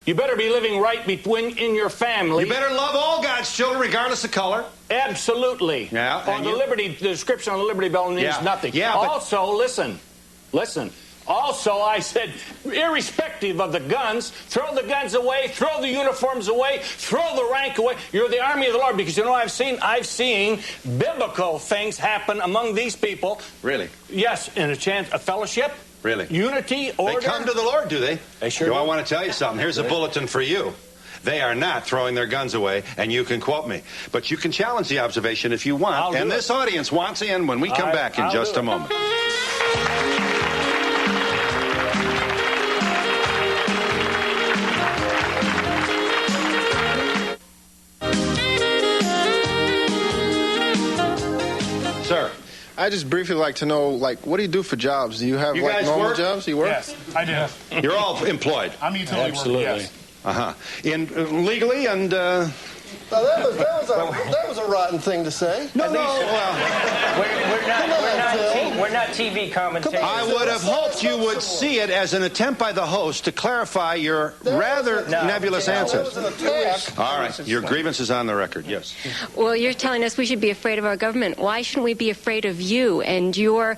You better be living right in your family. You better love all God's children, regardless of color. Absolutely. Yeah. Or the description on the Liberty Bell means nothing. Yeah. Also, listen. Also, I said, irrespective of the guns, throw the guns away, throw the uniforms away, throw the rank away. You're the army of the Lord, because I've seen biblical things happen among these people. Really? Yes, in a fellowship. Really? Unity, order. They come to the Lord, do they? They sure do. I want to tell you something. Here's a bulletin for you. They are not throwing their guns away, and you can quote me. But you can challenge the observation if you want. And this audience wants in when we come back in just a moment. Sir. I just briefly like to know, what do you do for jobs? Do you have normal jobs? You work? Yes, I do. You're all employed. I'm utility worker, yes. Legally and... That was a rotten thing to say. We're not TV commentators. I would have hoped you would see it as an attempt by the host to clarify your rather nebulous answers. All right, your grievance is on the record, yes. Well, you're telling us we should be afraid of our government. Why shouldn't we be afraid of you and your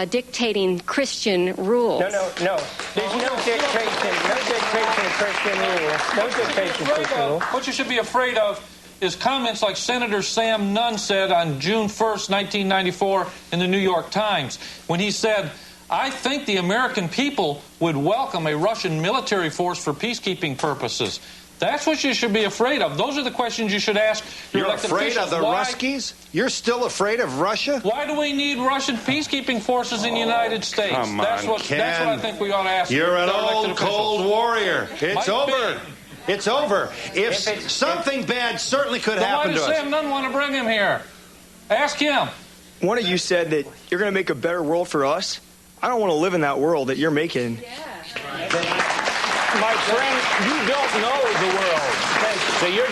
dictating Christian rules? No. There's no dictation of Christian rules. No dictation of Christian rules. What you should be afraid of is comments like Senator Sam Nunn said on June 1st, 1994 in the New York Times, when he said, I think the American people would welcome a Russian military force for peacekeeping purposes. That's what you should be afraid of. Those are the questions you should ask your elected officials. You're afraid of the Ruskies? You're still afraid of Russia? Why do we need Russian peacekeeping forces in the United States? Come on, Ken. That's what I think we ought to ask. You're an old, cold warrior. It's over. It's over. If something bad certainly could happen to us. Why does Sam Nunn want to bring him here? Ask him. One of you said that you're going to make a better world for us. I don't want to live in that world that you're making. My friend, you don't know the world. So you're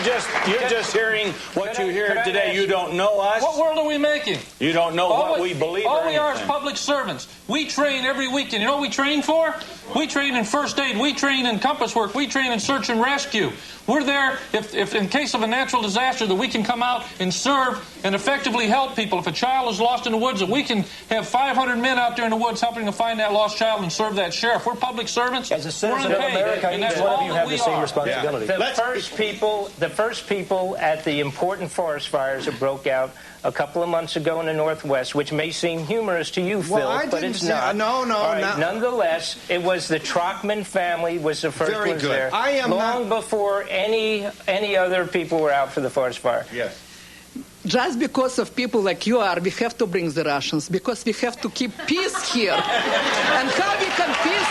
just hearing what you hear today. You don't know us. What world are we making? You don't know what we believe. All we are is public servants. We train every weekend. You know what we train for? We train in first aid. We train in compass work. We train in search and rescue. We're there if in case of a natural disaster that we can come out and serve and effectively help people. If a child is lost in the woods, that we can have 500 men out there in the woods helping to find that lost child and serve that sheriff. We're public servants. As a citizen of America, each one of you have the same responsibility. The first people at the important forest fires that broke out a couple of months ago in the Northwest, which may seem humorous to you, Phil, but it's not. No. Nonetheless, it was the Trockman family was the first ones there. Long before any other people were out for the forest fire. Yes. Just because of people like you are, we have to bring the Russians, because we have to keep peace here. And how we can keep peace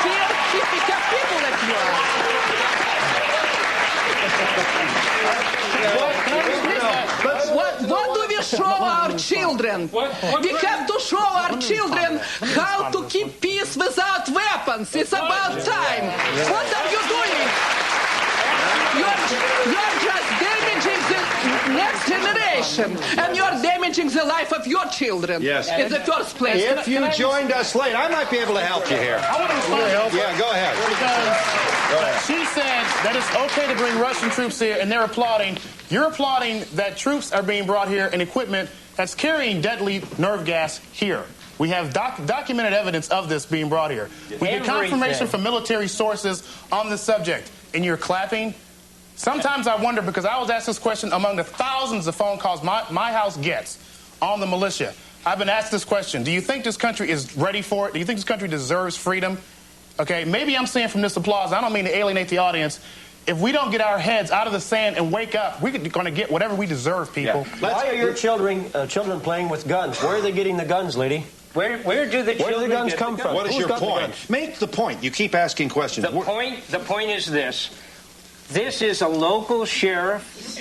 here if we have people like you are? What do we show our children? We have to show our children how to keep peace without weapons. It's about time. What are you doing? You're just damaging the next generation, and you're damaging the life of your children. Yes. In the first place. If you joined us late, I might be able to help you here. I want to respond. Yeah, go ahead. Because she said that it's okay to bring Russian troops here, and they're applauding. You're applauding that troops are being brought here and equipment that's carrying deadly nerve gas here. We have documented evidence of this being brought here. We get confirmation from military sources on the subject, and you're clapping. Sometimes I wonder, because I was asked this question among the thousands of phone calls my house gets on the militia. I've been asked this question. Do you think this country is ready for it? Do you think this country deserves freedom? Okay, maybe I'm saying from this applause, I don't mean to alienate the audience. If we don't get our heads out of the sand and wake up, we're going to get whatever we deserve, people. Yeah. Why are your children playing with guns? Where are they getting the guns, lady? Where do the guns come from? What is your point? Make the point. You keep asking questions. The point is this. This is a local sheriff.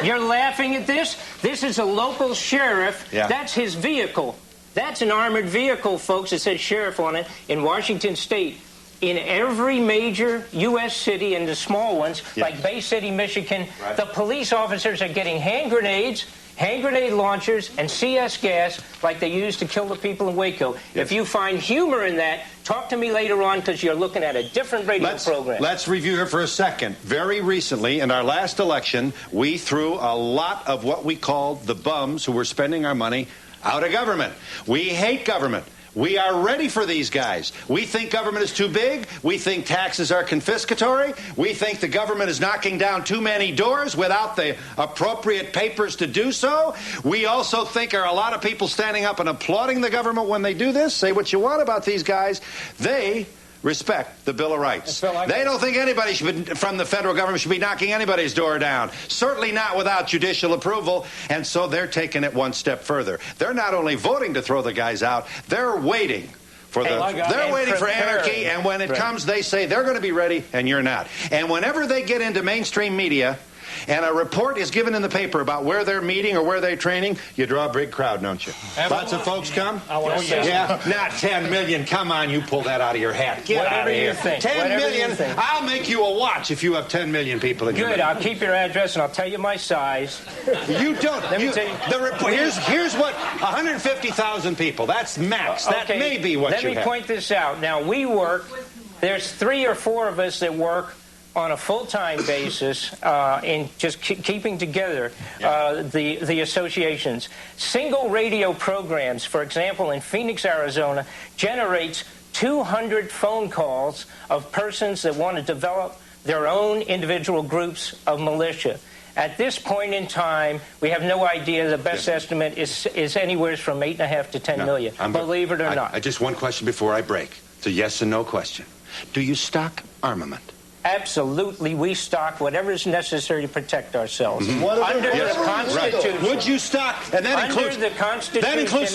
You're laughing at this? This is a local sheriff. Yeah. That's his vehicle. That's an armored vehicle, folks. It says sheriff on it in Washington State. In every major U.S. city and the small ones, like Bay City, Michigan, the police officers are getting hand grenades hand grenade launchers and CS gas like they used to kill the people in Waco. Yes. If you find humor in that, talk to me later on, because you're looking at a different radio program. Let's review here for a second. Very recently, in our last election, we threw a lot of what we called the bums who were spending our money out of government. We hate government. We are ready for these guys. We think government is too big. We think taxes are confiscatory. We think the government is knocking down too many doors without the appropriate papers to do so. We also think there are a lot of people standing up and applauding the government when they do this. Say what you want about these guys. They respect the Bill of Rights. They don't think anybody from the federal government should be knocking anybody's door down. Certainly not without judicial approval. And so they're taking it one step further. They're not only voting to throw the guys out, they're waiting for anarchy. And when it comes, they say they're going to be ready, and you're not. And whenever they get into mainstream media, and a report is given in the paper about where they're meeting or where they're training, you draw a big crowd, don't you? Lots of folks come? Yeah, not 10 million. Come on, you pull that out of your hat. Get out of here. 10 million. I'll make you a watch if you have 10 million people in your Good, I'll keep your address and I'll tell you my size. You don't. Let me tell you. The report, here's what, 150,000 people. That's max. That may be what you have. Let me point this out. Now, there's 3 or 4 of us that work on a full-time basis in just keeping together the associations. Single radio programs, for example, in Phoenix, Arizona, generates 200 phone calls of persons that want to develop their own individual groups of militia. At this point in time, we have no idea. The best estimate is anywhere from 8.5 to 10 million. Believe it or not. Just one question before I break. It's a yes and no question. Do you stock armament? Absolutely, we stock whatever is necessary to protect ourselves. Under the Constitution. Right. Would you stock? And that includes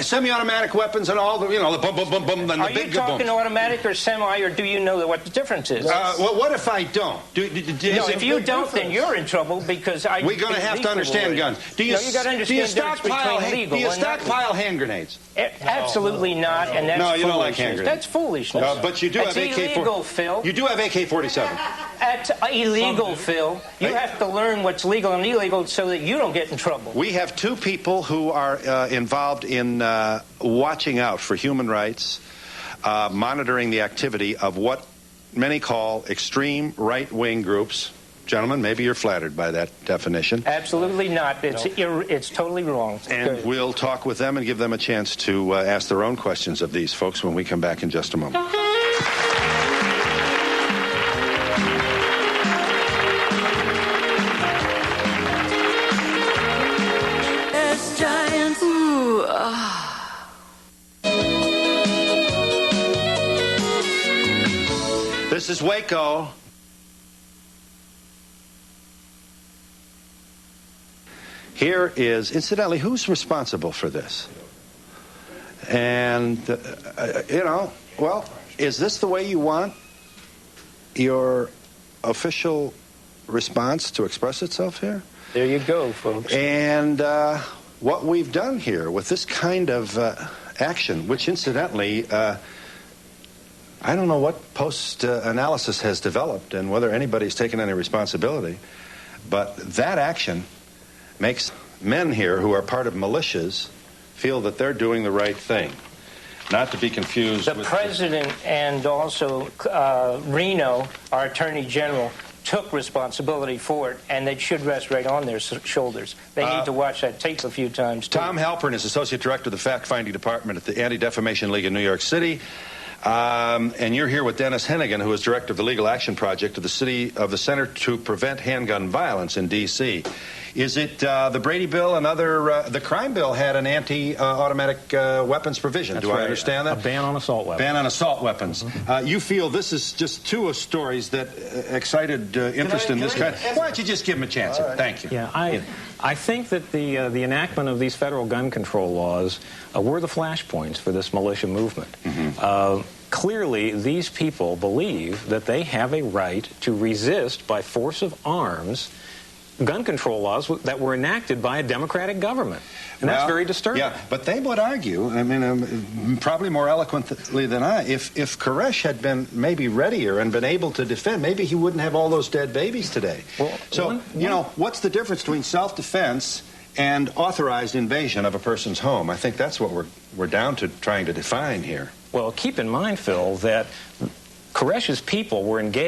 semi-automatic weapons and all the, the boom, boom, boom, boom, and the big boom. Are you talking automatic or semi, or do you know what the difference is? Well, what if I don't? If you don't, then you're in trouble, because we're going to have to understand guns. Do you stockpile hand grenades? Absolutely not, and that's no, you don't like hand grenades. That's foolishness. But you do have illegal, Phil. You do have AK-47. That's illegal, Phil. You have to learn what's legal and illegal so that you don't get in trouble. We have 2 people who are involved in watching out for human rights, monitoring the activity of what many call extreme right-wing groups. Gentlemen, maybe you're flattered by that definition. Absolutely not. It's totally wrong. And we'll talk with them and give them a chance to ask their own questions of these folks when we come back in just a moment. This is Waco. Here is, incidentally, who's responsible for this? And, well, is this the way you want your official response to express itself here? There you go, folks. And what we've done here with this kind of action, which incidentally, I don't know what post-analysis has developed and whether anybody's taken any responsibility, but that action makes men here who are part of militias feel that they're doing the right thing. Not to be confused with... The president and also Reno, our attorney general, took responsibility for it, and it should rest right on their shoulders. They need to watch that tape a few times, too. Tom Halpern is Associate Director of the Fact-Finding Department at the Anti-Defamation League in New York City. And you're here with Dennis Hennigan, who is Director of the Legal Action Project of the Center to Prevent Handgun Violence in D.C. Is it the Brady Bill and the crime bill had an anti-automatic weapons provision? That's Do right. I understand that? A ban on assault weapons. Ban on assault weapons. Mm-hmm. You feel this is just 2 stories that excited interest in this kind. Why don't you just give them a chance? Right. Thank you. Yeah, I think that the enactment of these federal gun control laws were the flashpoints for this militia movement. Mm-hmm. Clearly, these people believe that they have a right to resist by force of arms gun control laws that were enacted by a democratic government. And that's very disturbing. Yeah, but they would argue, I mean, probably more eloquently than I, if Koresh had been maybe readier and been able to defend, maybe he wouldn't have all those dead babies today. Well, so, what's the difference between self-defense and authorized invasion of a person's home. I think that's what we're down to trying to define here. Well, keep in mind, Phil, that Koresh's people were engaged